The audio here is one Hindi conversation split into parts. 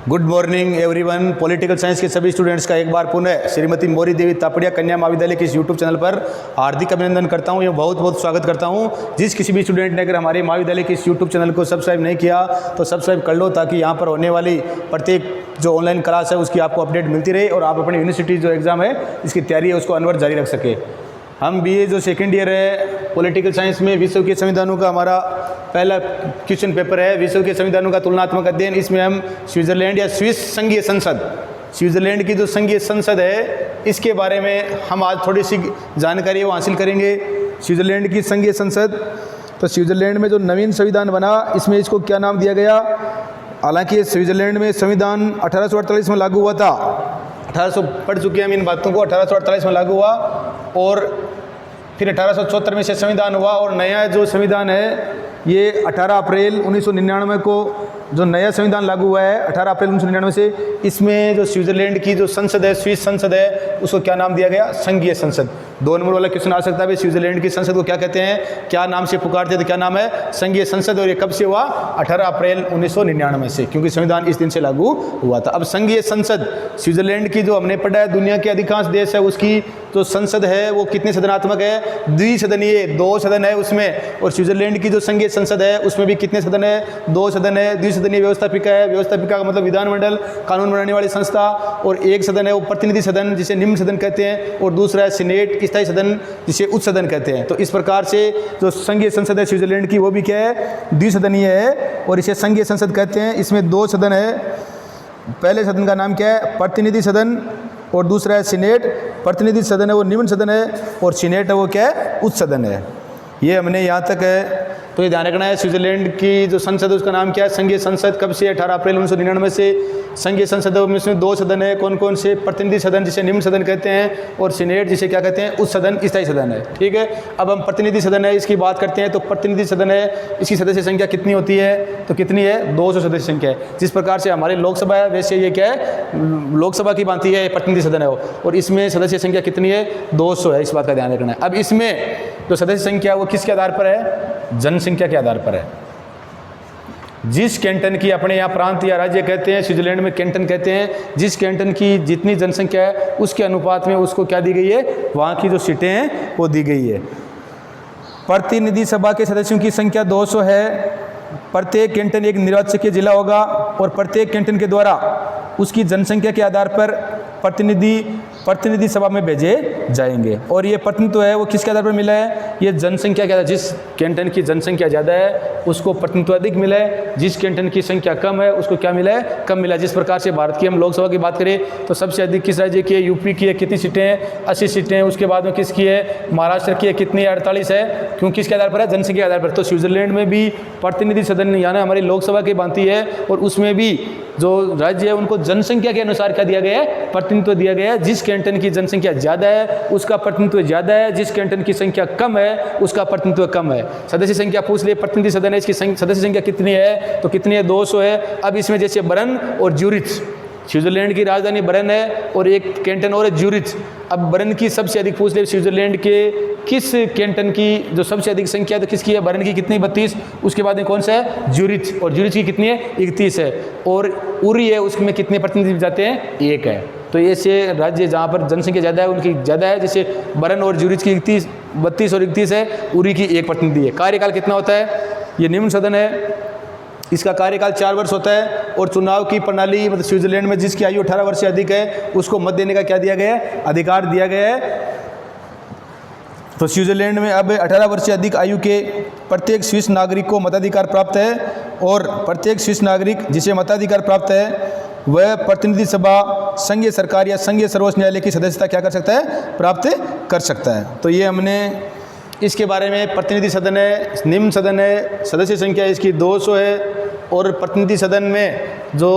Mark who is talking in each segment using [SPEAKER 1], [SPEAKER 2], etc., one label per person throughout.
[SPEAKER 1] Good morning everyone. Political science के सभी स्टूडेंट्स का एक बार पुनः श्रीमती मोरी देवी तापड़िया कन्या महाविद्यालय के इस यूट्यूब चैनल पर हार्दिक अभिनंदन करता हूं। ये बहुत बहुत स्वागत करता हूं। जिस किसी भी स्टूडेंट ने अगर हमारे महाविद्यालय के इस यूट्यूब चैनल को सब्सक्राइब नहीं किया तो सब्सक्राइब कर लो, ताकि यहाँ पर होने वाली प्रत्येक जो ऑनलाइन क्लास है उसकी आपको अपडेट मिलती रहे और आप अपनी यूनिवर्सिटी जो एग्ज़ाम है इसकी तैयारी है उसको अनवर जारी रख सके। हम बीए जो सेकेंड ईयर है पॉलिटिकल साइंस में विश्व के संविधानों का हमारा पहला क्वेश्चन पेपर है, विश्व के संविधानों का तुलनात्मक अध्ययन। इसमें हम स्विट्ज़रलैंड या स्विस संघीय संसद, स्विट्ज़रलैंड की जो संघीय संसद है इसके बारे में हम आज थोड़ी सी जानकारी वो हासिल करेंगे। स्विट्ज़रलैंड की संघीय संसद, तो स्विट्ज़रलैंड में जो नवीन संविधान बना इसमें इसको क्या नाम दिया गया। हालांकि स्विट्ज़रलैंड में संविधान 1848 में लागू हुआ था, 1800 पढ़ चुके हैं हम इन बातों को। 1848 में लागू हुआ और फिर 1874 में से संविधान हुआ और नया जो संविधान है ये 18 अप्रैल 1999 को जो नया संविधान लागू हुआ है 18 अप्रैल 1999 से। इसमें जो स्विट्ज़रलैंड की जो संसद है, स्विस संसद है, उसको क्या नाम दिया गया, संघीय संसद। 2 नंबर वाला क्वेश्चन आ सकता है, स्विट्ज़रलैंड की संसद को क्या कहते हैं, क्या नाम से पुकारते हैं, तो क्या नाम है, संघीय संसद। और ये कब से हुआ, 18 अप्रैल 1999 से, क्योंकि संविधान इस दिन से लागू हुआ था। अब संघीय संसद स्विट्ज़रलैंड की जो हमने पढ़ा है दुनिया के अधिकांश देश है उसकी जो संसद है वो कितने सदनात्मक है, द्विसदनीय, 2 सदन है उसमें। और स्विट्ज़रलैंड की जो संघीय संसद है उसमें भी कितने सदन है, 2 सदन है। द्विसदनीय व्यवस्थापिका है, व्यवस्थापिका का मतलब विधानमंडल, कानून बनाने वाली संस्था। और एक सदन है वो प्रतिनिधि सदन जिसे निम्न सदन कहते हैं, और दूसरा है सीनेट, स्थायी सदन जिसे उच्च सदन कहते हैं। तो इस प्रकार से जो संघीय संसद है स्विट्ज़रलैंड की वो भी क्या है, द्विसदनीय है और इसे संघीय संसद कहते हैं। इसमें 2 सदन है। पहले सदन का नाम क्या है, प्रतिनिधि सदन, और दूसरा है सीनेट। प्रतिनिधि सदन है वो निम्न सदन है और सीनेट है वो क्या है, उच्च सदन है। ये हमने यहाँ तक है, तो ये ध्यान रखना है। स्विट्ज़रलैंड की जो संसद है उसका नाम क्या है, संघीय संसद। कब से, 18 अप्रैल 1999 से। संघीय संसद में इसमें 2 सदन है, कौन कौन से, प्रतिनिधि सदन जिसे निम्न सदन कहते हैं, और सीनेट जिसे क्या कहते हैं, उच्च सदन, स्थायी सदन है। ठीक है, अब हम प्रतिनिधि सदन है इसकी बात करते हैं। तो प्रतिनिधि सदन है, इसकी सदस्य संख्या कितनी होती है, तो कितनी है, 200 सदस्य संख्या है। जिस प्रकार से हमारी लोकसभा है वैसे ये क्या है, लोकसभा की भांति है, प्रतिनिधि सदन है वो, और इसमें सदस्य संख्या कितनी है, 200 है। इस बात का ध्यान रखना है। अब इसमें जो सदस्य संख्या वो किसके आधार पर है, जनसंख्या के आधार पर है। जिस कैंटन की, अपने यहाँ प्रांत या राज्य कहते हैं, स्विट्ज़रलैंड में कैंटन कहते हैं, जिस कैंटन की जितनी जनसंख्या है उसके अनुपात में उसको क्या दी गई है, वहाँ की जो सीटें हैं वो दी गई है। प्रतिनिधि सभा के सदस्यों की संख्या 200 है। प्रत्येक कैंटन एक निर्वाचकीय जिला होगा और प्रत्येक कैंटन के द्वारा उसकी जनसंख्या के आधार पर प्रतिनिधि सभा में भेजे जाएंगे। और ये प्रतिनिधित्व है वो किसके आधार पर मिला है, ये जनसंख्या के आधार। जिस कैंटन की जनसंख्या ज़्यादा है उसको प्रतिनिधित्व अधिक मिला है, जिस कैंटन की संख्या कम है उसको क्या मिला है, कम मिला है। जिस प्रकार से भारत की हम लोकसभा की बात करें तो सबसे अधिक किस राज्य की है, यूपी की है, कितनी सीटें हैं, 80 सीटें हैं। उसके बाद में किसकी है, महाराष्ट्र की है, कितनी है, 48 है। क्यों, किसके आधार पर है, जनसंख्या के आधार पर। तो स्विट्ज़रलैंड में भी प्रतिनिधि सदन यानी हमारी लोकसभा की भांति है, और उसमें भी जो राज्य है उनको जनसंख्या के अनुसार क्या दिया गया है, प्रतिनिधित्व दिया गया है। जिस कैंटन की जनसंख्या ज़्यादा है उसका प्रतिनिधित्व ज़्यादा है, जिस कैंटन की संख्या कम है उसका प्रतिनिधित्व कम है। सदस्य संख्या पूछ ले, प्रतिनिधि सदन है इसकी सदस्य संख्या कितनी है, तो कितनी है, 200 है। अब इसमें जैसे बर्न और ज्यूरिच, स्विट्ज़रलैंड की राजधानी बर्न है और एक कैंटन और है ज्यूरिच। अब बर्न की सबसे अधिक पूछ ले, स्विट्ज़रलैंड के किस कैंटन की जो सबसे अधिक संख्या है, तो किसकी है, बर्न की कितनी, 32। उसके बाद में कौन सा है, ज्यूरिच, और ज्यूरिच की कितनी है, 31 है। और उरी है उसमें कितने प्रतिनिधि जाते हैं, 1 है। तो ऐसे राज्य जहाँ पर जनसंख्या ज़्यादा है उनकी ज़्यादा है, जैसे बर्न और ज्यूरिच की 32 और 31 है, उरी की 1 प्रतिनिधि है। कार्यकाल कितना होता है, ये निम्न सदन है, इसका कार्यकाल 4 वर्ष होता है। और चुनाव की प्रणाली, मतलब स्विट्ज़रलैंड में जिसकी आयु 18 वर्ष से अधिक है उसको मत देने का क्या दिया गया है, अधिकार दिया गया है। तो स्विट्ज़रलैंड में अब 18 वर्ष से अधिक आयु के प्रत्येक स्विस नागरिक को मताधिकार प्राप्त है, और प्रत्येक स्विस नागरिक जिसे मताधिकार प्राप्त है वह प्रतिनिधि सभा, संघीय सरकार या संघीय सर्वोच्च न्यायालय की सदस्यता क्या कर सकता है, प्राप्त कर सकता है। तो ये हमने इसके बारे में, प्रतिनिधि सदन है, निम्न सदन है, सदस्य संख्या इसकी 200 है। और प्रतिनिधि सदन में जो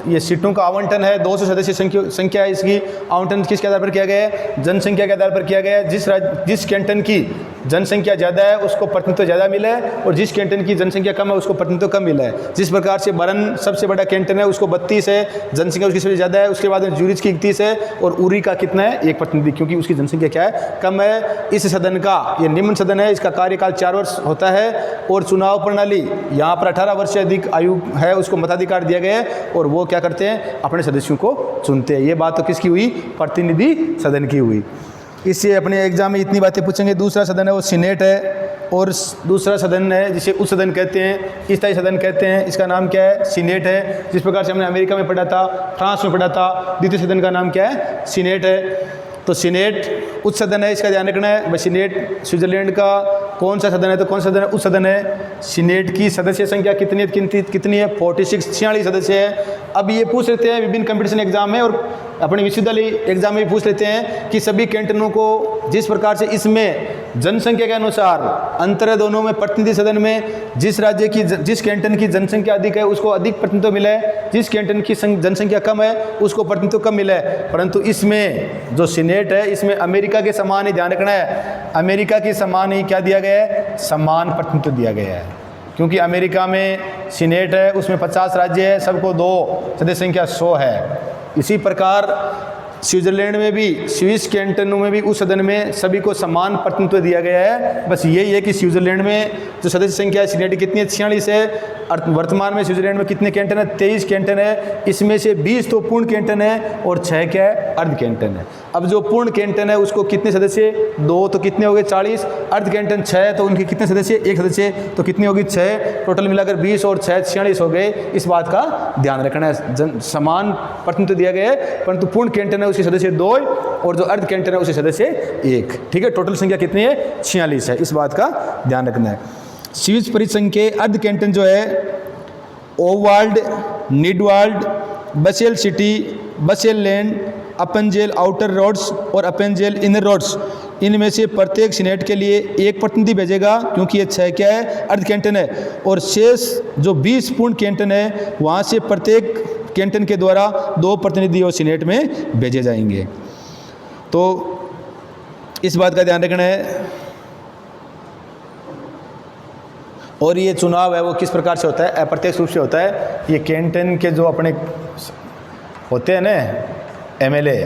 [SPEAKER 1] ये सीटों का आवंटन है, 200 सदस्य संख्या है इसकी, आवंटन किसके आधार पर किया गया है, जनसंख्या के आधार पर किया गया है। जिस कैंटन की जनसंख्या ज़्यादा है उसको प्रतिनिधित्व ज़्यादा मिला है, और जिस कैंटन की जनसंख्या कम है उसको प्रतिनिधित्व कम मिला है। जिस प्रकार से बरन सबसे बड़ा कैंटन है, उसको 32 है, जनसंख्या उसकी सबसे ज़्यादा है। उसके बाद में ज्यूरिच की 31 है, और उरी का कितना है, 1 प्रतिनिधि, क्योंकि उसकी जनसंख्या क्या है, कम है। इस सदन का, ये निम्न सदन है, इसका कार्यकाल 4 वर्ष होता है, और चुनाव प्रणाली यहाँ पर 18 वर्ष से अधिक आयु है उसको मताधिकार दिया गया है, और वो क्या करते हैं, अपने सदस्यों को चुनते हैं। ये बात तो किसकी हुई, प्रतिनिधि सदन की हुई। इससे अपने एग्जाम में इतनी बातें पूछेंगे। दूसरा सदन है वो सीनेट है, और दूसरा सदन है जिसे उच्च सदन कहते हैं, स्थायी सदन कहते हैं, इसका नाम क्या है, सीनेट है। जिस प्रकार से हमने अमेरिका में पढ़ा था, फ्रांस में पढ़ा था, द्वितीय सदन का नाम क्या है, सीनेट है। तो सीनेट उच्च सदन है, इसका ध्यान रखना है। सीनेट स्विट्जरलैंड का कौन सा सदन है, तो कौन सा सदन है, उच्च सदन है। सीनेट की सदस्य संख्या कितनी है, कितनी है, 46 सदस्य है। अब ये पूछ लेते हैं विभिन्न कंपटीशन एग्जाम में, और अपने विश्वविद्यालय एग्जाम में भी पूछ लेते हैं कि सभी कैंटनों को जिस प्रकार से इसमें जनसंख्या के अनुसार अंतर है दोनों में, प्रतिनिधि सदन में जिस राज्य की जिस कैंटन की जनसंख्या अधिक है उसको अधिक प्रतिनिधित्व मिला है, जिस कैंटन की जनसंख्या कम है उसको प्रतिनिधित्व कम मिला है। परंतु इसमें जो सीनेट है इसमें अमेरिका के समान ही ध्यान रखना है, अमेरिका के समान ही क्या दिया गया है, समान प्रतिनिधित्व दिया गया है। क्योंकि अमेरिका में सीनेट है उसमें 50 राज्य है, सबको 2 सदस्य संख्या 100 है। इसी प्रकार स्विट्जरलैंड में भी, स्विस कैंटनों में भी उस सदन में सभी को समान प्रतिनिधित्व दिया गया है। बस यही है कि स्विट्जरलैंड में जो सदस्य संख्या है सीनेट कितनी है, 46 है। वर्तमान में स्विट्जरलैंड में कितने कैंटन है, 23 कैंटन है। इसमें से 20 तो पूर्ण कैंटन है और 6 क्या है, अर्ध कैंटन है। अब जो पूर्ण कैंटन है उसको कितने सदस्य, 2 तो कितने हो गए, 40। अर्ध कैंटन 6 तो उनके कितने सदस्य, 1 सदस्य, तो कितनी होगी, 6। टोटल मिलाकर 20 और 6 46 हो गए। इस बात का ध्यान रखना है। समान प्रतिनिधित्व दिया गया है, परंतु पूर्ण कैंटन है उसके सदस्य 2 और जो अर्ध कैंटन है उसके सदस्य 1। ठीक है, टोटल संख्या कितनी है, 46 है। इस बात का ध्यान रखना है। स्विस परिसंघ के अर्ध कैंटन जो है ओवाल्ड, निडवाल्ड, बसेल सिटी, बसेल लैंड, अपेंजेल आउटर रोड्स और अपेंजेल इनर रोड्स, इनमें से प्रत्येक सीनेट के लिए 1 प्रतिनिधि भेजेगा, क्योंकि ये 6 क्या है, अर्ध कैंटन है। और शेष जो 20 पूर्ण कैंटन है वहाँ से प्रत्येक कैंटन के द्वारा 2 प्रतिनिधि और सीनेट में भेजे जाएंगे। तो इस बात का ध्यान रखना है। और ये चुनाव है वो किस प्रकार से होता है, अप्रत्यक्ष रूप से होता है। ये कैंटन के जो अपने होते हैं ना एमएलए,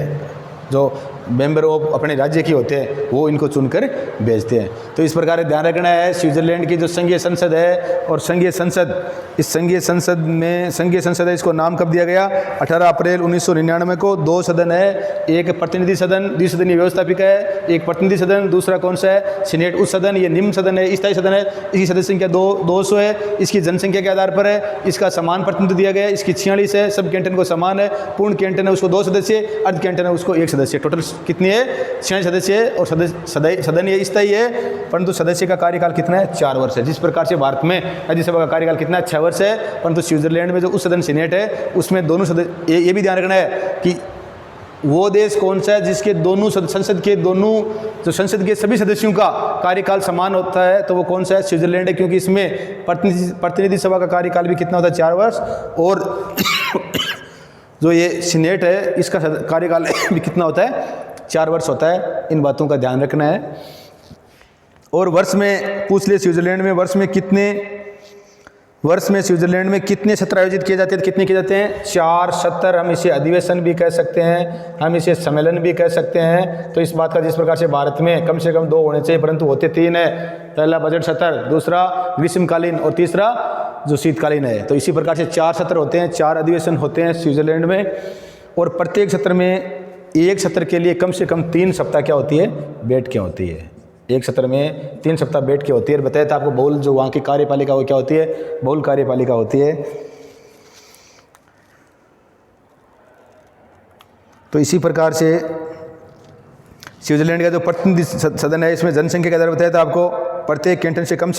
[SPEAKER 1] जो मेंबर ऑफ अपने राज्य की होते हैं, वो इनको चुनकर भेजते हैं। तो इस प्रकार ध्यान रखना है। स्विट्जरलैंड की जो संघीय संसद है, और संघीय संसद, इस संघीय संसद में संघीय संसद है, इसको नाम कब दिया गया, 18 अप्रैल 1999 को। 2 सदन है, एक प्रतिनिधि सदन, द्विसदनीय व्यवस्थापिका है, एक प्रतिनिधि सदन, दूसरा कौन सा है, सीनेट उच्च सदन। ये निम्न सदन है, स्थायी सदन है, इसकी सदस्य संख्या 200 है। इसकी जनसंख्या के आधार पर है, इसका समान प्रतिनिधित्व दिया गया है। इसकी 46 है, सब कैंटन को समान है। पूर्ण कैंटन है उसको 2 सदस्य, अर्ध कैंटन है उसको 1 सदस्य। टोटल कितनी है, 46 सदस्य है। और सदन ये स्थायी है, परंतु सदस्य का कार्यकाल कितना है, 4 वर्ष है। जिस प्रकार से भारत में राज्यसभा का कार्यकाल कितना है, 6 वर्ष है, परंतु स्विट्जरलैंड में जो उच्च सदन सीनेट है उसमें दोनों सदस्य, ये भी ध्यान रखना है कि वो देश कौन सा है जिसके दोनों संसद के दोनों जो संसद के सभी सदस्यों का कार्यकाल समान होता है, तो वो कौन सा है, स्विट्जरलैंड है। क्योंकि इसमें प्रतिनिधि सभा का कार्यकाल भी कितना होता है, 4 वर्ष। और जो ये सीनेट है इसका कार्यकाल भी कितना होता है, 4 वर्ष होता है। इन बातों का ध्यान रखना है। और वर्ष में पूछ ले, स्विट्जरलैंड में वर्ष में स्विट्जरलैंड में कितने सत्र आयोजित किए जाते हैं, कितने किए जाते हैं, 4 सत्र। हम इसे अधिवेशन भी कह सकते हैं, हम इसे सम्मेलन भी कह सकते हैं। तो इस बात का, जिस प्रकार से भारत में कम से कम 2 होने चाहिए, परंतु होते 3 है। पहला बजट सत्र, दूसरा ग्रीष्मकालीन और तीसरा जो शीतकालीन है। तो इसी प्रकार से 4 सत्र होते हैं, 4 अधिवेशन होते हैं स्विट्जरलैंड में। और प्रत्येक सत्र में, एक सत्र के लिए कम से कम 3 सप्ताह क्या होती है, बैठकें होती है। एक सत्र में 3 सप्ताह बैठकें होती है। और बताया था आपको बहुल जो वहाँ की कार्यपालिका वो क्या होती है, बहुल कार्यपालिका होती है। तो इसी प्रकार से स्विट्जरलैंड का जो प्रतिनिधि सदन है इसमें जनसंख्या के आधार बताया था आपको, प्रत्येक कैंटन से कम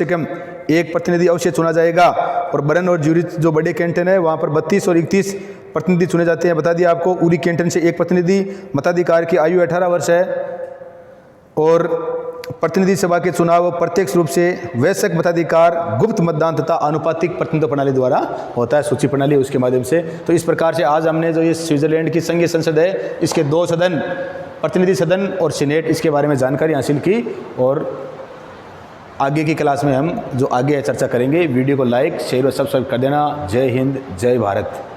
[SPEAKER 1] 1 प्रतिनिधि अवश्य चुना जाएगा। और बरन और ज्यूरिच जो बड़े कैंटन है वहाँ पर 32 और 31 प्रतिनिधि चुने जाते हैं। बता दिया आपको। उरी कैंटन से 1 प्रतिनिधि। मताधिकार की आयु 18 वर्ष है। और प्रतिनिधि सभा के चुनाव प्रत्यक्ष रूप से वैश्विक मताधिकार, गुप्त मतदान तथा आनुपातिक प्रतिनिधित्व प्रणाली द्वारा होता है, सूची प्रणाली उसके माध्यम से। तो इस प्रकार से आज हमने जो ये स्विट्जरलैंड की संघीय संसद है इसके 2 सदन, प्रतिनिधि सदन और सीनेट, इसके बारे में जानकारी हासिल की। और आगे की क्लास में हम जो आगे चर्चा करेंगे। वीडियो को लाइक शेयर और सब्सक्राइब कर देना। जय हिंद, जय भारत।